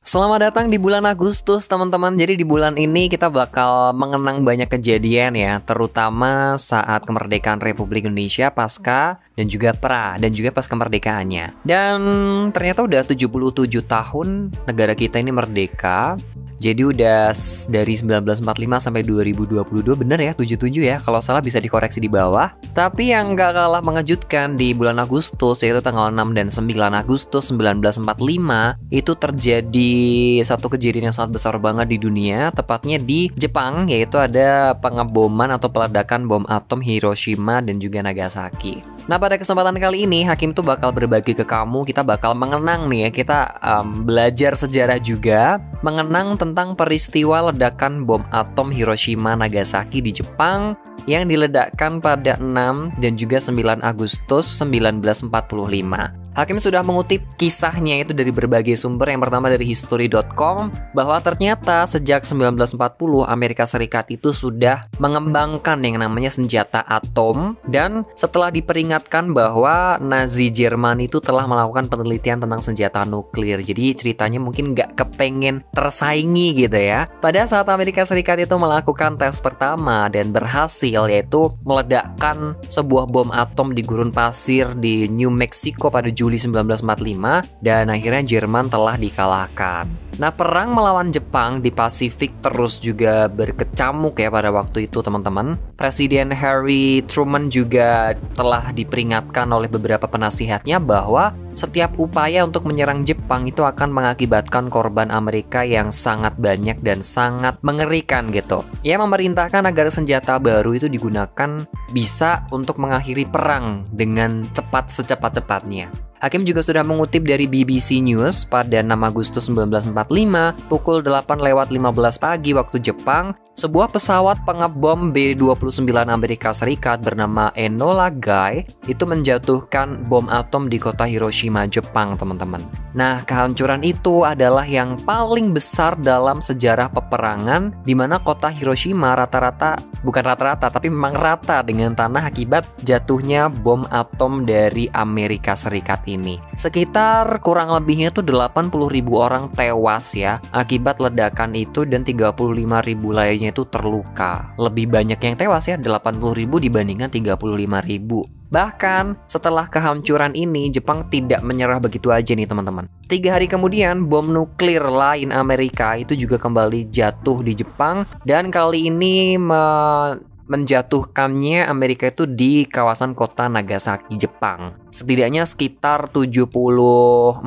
Selamat datang di bulan Agustus teman-teman. Jadi di bulan ini kita bakal mengenang banyak kejadian ya, terutama saat kemerdekaan Republik Indonesia pasca dan juga dan juga pas kemerdekaannya. Dan ternyata udah 77 tahun negara kita ini merdeka. Jadi udah dari 1945 sampai 2022, bener ya 77 ya, kalau salah bisa dikoreksi di bawah. Tapi yang gak kalah mengejutkan di bulan Agustus, yaitu tanggal 6 dan 9 Agustus 1945, itu terjadi satu kejadian yang sangat besar banget di dunia, tepatnya di Jepang, yaitu ada pengeboman atau peledakan bom atom Hiroshima dan juga Nagasaki. Nah, pada kesempatan kali ini Hakim tuh bakal berbagi ke kamu, kita bakal mengenang nih ya, kita belajar sejarah juga, mengenang tentang peristiwa ledakan bom atom Hiroshima Nagasaki di Jepang yang diledakkan pada 6 dan juga 9 Agustus 1945. Hakim sudah mengutip kisahnya itu dari berbagai sumber. Yang pertama dari history.com, bahwa ternyata sejak 1940 Amerika Serikat itu sudah mengembangkan yang namanya senjata atom, dan setelah diperingatkan bahwa Nazi Jerman itu telah melakukan penelitian tentang senjata nuklir. Jadi ceritanya mungkin nggak kepengen tersaingi gitu ya. Pada saat Amerika Serikat itu melakukan tes pertama dan berhasil, yaitu meledakkan sebuah bom atom di gurun pasir di New Mexico pada Juli 1945, dan akhirnya Jerman telah dikalahkan. Nah, perang melawan Jepang di Pasifik terus juga berkecamuk ya pada waktu itu teman-teman. Presiden Harry Truman juga telah diperingatkan oleh beberapa penasihatnya bahwa setiap upaya untuk menyerang Jepang itu akan mengakibatkan korban Amerika yang sangat banyak dan sangat mengerikan gitu. Ia memerintahkan agar senjata baru itu digunakan bisa untuk mengakhiri perang dengan secepat-cepatnya. Hakim juga sudah mengutip dari BBC News pada 6 Agustus 1945 pukul 8:15 pagi waktu Jepang, sebuah pesawat pengebom B-29 Amerika Serikat bernama Enola Gay itu menjatuhkan bom atom di kota Hiroshima, Jepang, teman-teman. Nah, kehancuran itu adalah yang paling besar dalam sejarah peperangan, di mana kota Hiroshima bukan rata-rata, tapi memang rata dengan tanah akibat jatuhnya bom atom dari Amerika Serikat ini. Sekitar kurang lebihnya tuh 80.000 orang tewas ya akibat ledakan itu, dan 35.000 lainnya itu terluka. Lebih banyak yang tewas ya, 80.000 dibandingkan 35.000. Bahkan setelah kehancuran ini, Jepang tidak menyerah begitu aja nih teman-teman. 3 hari kemudian, bom nuklir lain Amerika itu juga kembali jatuh di Jepang, dan kali ini menjatuhkannya Amerika itu di kawasan kota Nagasaki, Jepang. Setidaknya sekitar 74.000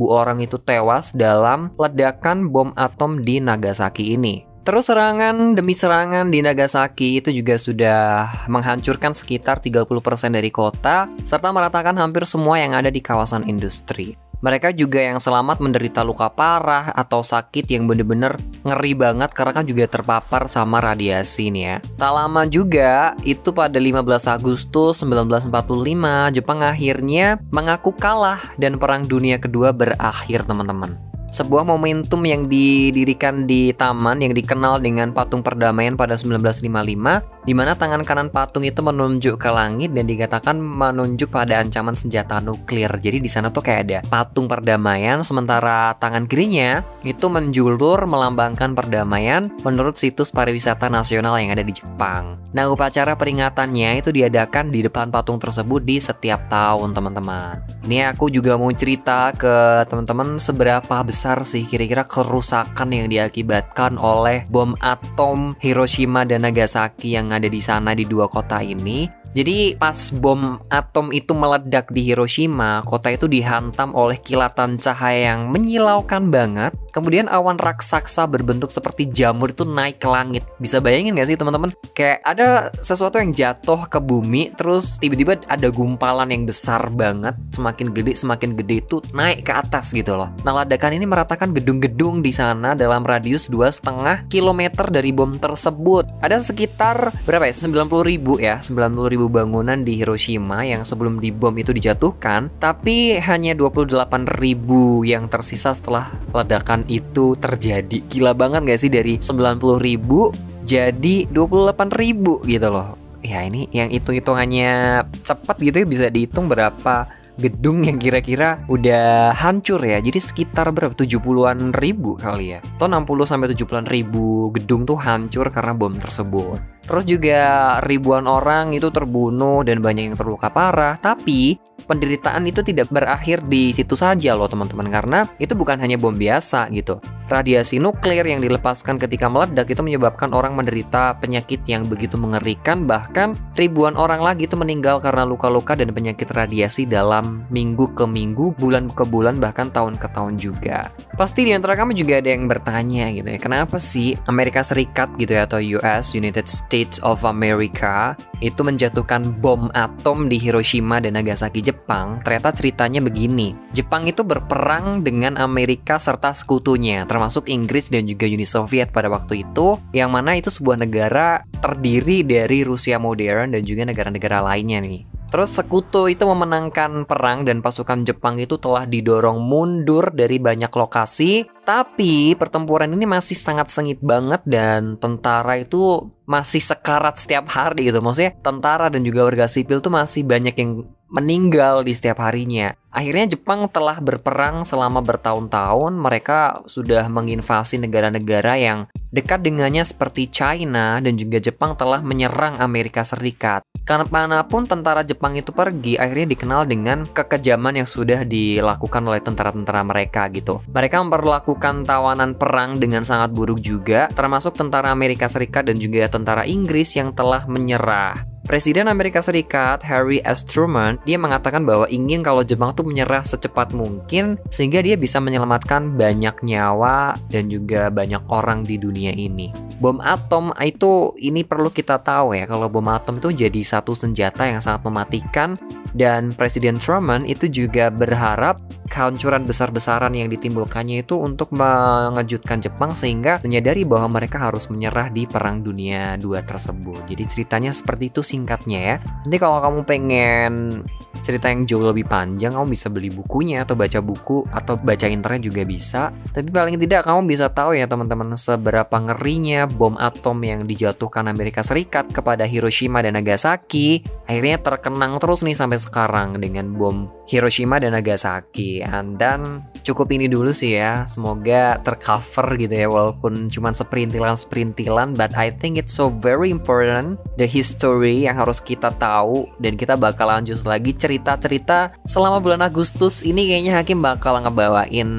orang itu tewas dalam ledakan bom atom di Nagasaki ini. Terus serangan demi serangan di Nagasaki itu juga sudah menghancurkan sekitar 30% dari kota, serta meratakan hampir semua yang ada di kawasan industri. Mereka juga yang selamat menderita luka parah atau sakit yang bener-bener ngeri banget karena kan juga terpapar sama radiasi nih ya. Tak lama juga, itu pada 15 Agustus 1945, Jepang akhirnya mengaku kalah dan Perang Dunia Kedua berakhir, teman-teman. Sebuah momentum yang didirikan di taman yang dikenal dengan Patung Perdamaian pada 1955, di mana tangan kanan patung itu menunjuk ke langit dan dikatakan menunjuk pada ancaman senjata nuklir. Jadi di sana tuh kayak ada patung perdamaian, sementara tangan kirinya itu menjulur melambangkan perdamaian menurut situs pariwisata nasional yang ada di Jepang. Nah, upacara peringatannya itu diadakan di depan patung tersebut di setiap tahun, teman-teman. Ini aku juga mau cerita ke teman-teman seberapa besar sih kira-kira kerusakan yang diakibatkan oleh bom atom Hiroshima dan Nagasaki yang ada di sana di dua kota ini. Jadi pas bom atom itu meledak di Hiroshima, kota itu dihantam oleh kilatan cahaya yang menyilaukan banget. Kemudian awan raksasa berbentuk seperti jamur itu naik ke langit. Bisa bayangin gak sih teman-teman? Kayak ada sesuatu yang jatuh ke bumi, terus tiba-tiba ada gumpalan yang besar banget, semakin gede itu naik ke atas gitu loh. Nah, ledakan ini meratakan gedung-gedung di sana dalam radius 2,5 km dari bom tersebut. Ada sekitar berapa ya? 90.000 bangunan di Hiroshima yang sebelum dibom itu dijatuhkan, tapi hanya 28.000 yang tersisa setelah ledakan itu terjadi. Gila banget gak sih, dari 90.000 jadi 28.000 gitu loh. Ya ini yang hitung-hitungannya cepat gitu ya, bisa dihitung berapa gedung yang kira-kira udah hancur ya. Jadi sekitar berapa? 70-an ribu kali ya. Atau 60-70-an ribu gedung tuh hancur karena bom tersebut. Terus juga ribuan orang itu terbunuh dan banyak yang terluka parah. Tapi penderitaan itu tidak berakhir di situ saja loh teman-teman, karena itu bukan hanya bom biasa gitu. Radiasi nuklir yang dilepaskan ketika meledak itu menyebabkan orang menderita penyakit yang begitu mengerikan. Bahkan ribuan orang lagi itu meninggal karena luka-luka dan penyakit radiasi dalam minggu ke minggu, bulan ke bulan, bahkan tahun ke tahun juga. Pasti di antara kamu juga ada yang bertanya gitu ya, kenapa sih Amerika Serikat gitu ya, atau US, United States of America, itu menjatuhkan bom atom di Hiroshima dan Nagasaki, Jepang? Ternyata ceritanya begini. Jepang itu berperang dengan Amerika serta sekutunya, termasuk Inggris dan juga Uni Soviet pada waktu itu, yang mana itu sebuah negara terdiri dari Rusia modern dan juga negara-negara lainnya nih. Terus sekutu itu memenangkan perang dan pasukan Jepang itu telah didorong mundur dari banyak lokasi. Tapi pertempuran ini masih sangat sengit banget dan tentara itu masih sekarat setiap hari gitu. Maksudnya tentara dan juga warga sipil tuh masih banyak yang meninggal di setiap harinya. Akhirnya Jepang telah berperang selama bertahun-tahun. Mereka sudah menginvasi negara-negara yang dekat dengannya seperti China, dan juga Jepang telah menyerang Amerika Serikat. Kemanapun tentara Jepang itu pergi, akhirnya dikenal dengan kekejaman yang sudah dilakukan oleh tentara-tentara mereka gitu. Mereka memperlakukan tawanan perang dengan sangat buruk juga, termasuk tentara Amerika Serikat dan juga tentara Inggris yang telah menyerah. Presiden Amerika Serikat, Harry S. Truman, dia mengatakan bahwa ingin kalau Jepang tuh menyerah secepat mungkin sehingga dia bisa menyelamatkan banyak nyawa dan juga banyak orang di dunia ini. Bom atom itu, ini perlu kita tahu ya, kalau bom atom itu jadi satu senjata yang sangat mematikan, dan Presiden Truman itu juga berharap kehancuran besar-besaran yang ditimbulkannya itu untuk mengejutkan Jepang sehingga menyadari bahwa mereka harus menyerah di Perang Dunia II tersebut. Jadi ceritanya seperti itu singkatnya ya. Nanti kalau kamu pengen cerita yang jauh lebih panjang, kamu bisa beli bukunya atau baca buku atau baca internet juga bisa. Tapi paling tidak kamu bisa tahu ya teman-teman, seberapa ngerinya bom atom yang dijatuhkan Amerika Serikat kepada Hiroshima dan Nagasaki akhirnya terkenang terus nih sampai sekarang dengan bom Hiroshima dan Nagasaki. Dan cukup ini dulu sih ya, semoga tercover gitu ya, walaupun cuma seperintilan, but I think it's so very important, the history yang harus kita tahu. Dan kita bakal lanjut lagi cerita-cerita selama bulan Agustus ini. Kayaknya Hakim bakal ngebawain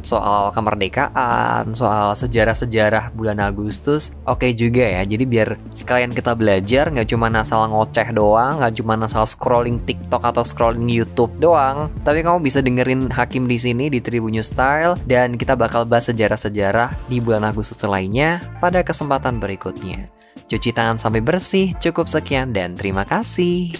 soal kemerdekaan, soal sejarah-sejarah bulan Agustus. Oke juga ya, jadi biar sekalian kita belajar, nggak cuma asal ngoceh doang, nggak cuma asal scrolling TikTok atau scrolling YouTube doang, tapi kamu bisa dengerin Hakim di sini di Tribun News Style, dan kita bakal bahas sejarah-sejarah di bulan Agustus lainnya pada kesempatan berikutnya. Cuci tangan sampai bersih, cukup sekian dan terima kasih.